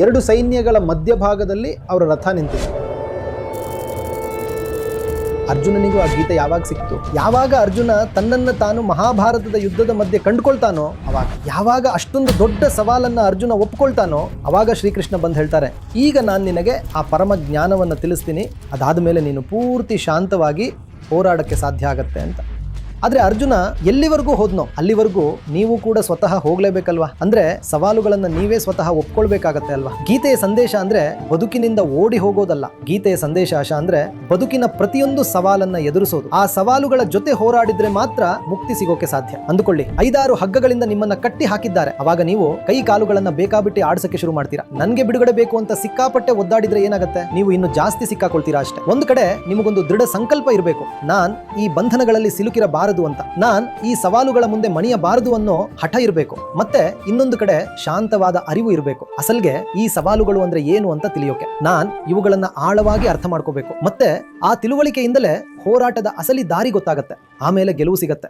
ಎರಡು ಸೈನ್ಯಗಳ ಮಧ್ಯಭಾಗದಲ್ಲಿ ಅವರ ರಥ ನಿಂತಿದೆ. ಅರ್ಜುನನಿಗೂ ಆ ಗೀತೆ ಯಾವಾಗ ಸಿಕ್ತು? ಯಾವಾಗ ಅರ್ಜುನ ತನ್ನನ್ನು ತಾನು ಮಹಾಭಾರತದ ಯುದ್ಧದ ಮಧ್ಯೆ ಕಂಡುಕೊಳ್ತಾನೋ ಅವಾಗ. ಯಾವಾಗ ಅಷ್ಟೊಂದು ದೊಡ್ಡ ಸವಾಲನ್ನು ಅರ್ಜುನ ಒಪ್ಕೊಳ್ತಾನೋ ಅವಾಗ ಶ್ರೀಕೃಷ್ಣ ಬಂದು ಹೇಳ್ತಾರೆ, ಈಗ ನಾನು ನಿನಗೆ ಆ ಪರಮ ಜ್ಞಾನವನ್ನು ತಿಳಿಸ್ತೀನಿ, ಅದಾದ ಮೇಲೆ ನೀನು ಪೂರ್ತಿ ಶಾಂತವಾಗಿ ಹೋರಾಡಕ್ಕೆ ಸಾಧ್ಯ ಆಗತ್ತೆ ಅಂತ. ಆದರೆ ಅರ್ಜುನ ಎಲ್ಲಿವರೆಗೂ ಹೋದ್ನೋ ಅಲ್ಲಿವರೆಗೂ ನೀವು ಕೂಡ ಸ್ವತಃ ಹೋಗ್ಲೇಬೇಕಲ್ವಾ? ಅಂದ್ರೆ ಸವಾಲುಗಳನ್ನು ನೀವೇ ಸ್ವತಃ ಒಪ್ಕೊಳ್ಬೇಕಾಗತ್ತೆ ಅಲ್ವಾ? ಗೀತೆಯ ಸಂದೇಶ ಅಂದ್ರೆ ಬದುಕಿನಿಂದ ಓಡಿ ಹೋಗೋದಲ್ಲ. ಗೀತೆಯ ಸಂದೇಶ ಅಂದ್ರೆ ಬದುಕಿನ ಪ್ರತಿಯೊಂದು ಸವಾಲನ್ನ ಎದುರಿಸೋದು. ಆ ಸವಾಲುಗಳ ಜೊತೆ ಹೋರಾಡಿದ್ರೆ ಮಾತ್ರ ಮುಕ್ತಿ ಸಿಗೋಕೆ ಸಾಧ್ಯ. ಅಂದುಕೊಳ್ಳಿ, 5-6 ಹಗ್ಗಗಳಿಂದ ನಿಮ್ಮನ್ನ ಕಟ್ಟಿ ಹಾಕಿದ್ದಾರೆ. ಅವಾಗ ನೀವು ಕೈ ಕಾಲುಗಳನ್ನ ಬೇಕಾಬಿಟ್ಟಿ ಆಡ್ಸಕ್ಕೆ ಶುರು ಮಾಡ್ತೀರಾ. ನನ್ಗೆ ಬಿಡುಗಡೆ ಬೇಕು ಅಂತ ಸಿಕ್ಕಾಪಟ್ಟೆ ಒದ್ದಾಡಿದ್ರೆ ಏನಾಗುತ್ತೆ? ನೀವು ಇನ್ನು ಜಾಸ್ತಿ ಸಿಕ್ಕಾಕೊಳ್ತೀರಾ ಅಷ್ಟೇ. ಒಂದು ಕಡೆ ನಿಮಗೊಂದು ದೃಢ ಸಂಕಲ್ಪ ಇರಬೇಕು, ನಾನ್ ಈ ಬಂಧನಗಳಲ್ಲಿ ಸಿಲುಕಿರಬಾರದು ಅಂತ, ನಾನ್ ಈ ಸವಾಲುಗಳ ಮುಂದೆ ಮಣಿಯಬಾರದು ಅನ್ನೋ ಹಠ ಇರಬೇಕು. ಮತ್ತೆ ಇನ್ನೊಂದು ಕಡೆ ಶಾಂತವಾದ ಅರಿವು ಇರಬೇಕು. ಅಸಲ್ಗೆ ಈ ಸವಾಲುಗಳು ಅಂದ್ರೆ ಏನು ಅಂತ ತಿಳಿಯೋಕೆ ನಾನ್ ಇವುಗಳನ್ನ ಆಳವಾಗಿ ಅರ್ಥ ಮಾಡ್ಕೋಬೇಕು. ಮತ್ತೆ ಆ ತಿಳುವಳಿಕೆಯಿಂದಲೇ ಹೋರಾಟದ ಅಸಲಿ ದಾರಿ ಗೊತ್ತಾಗತ್ತೆ. ಆಮೇಲೆ ಗೆಲುವು ಸಿಗತ್ತೆ.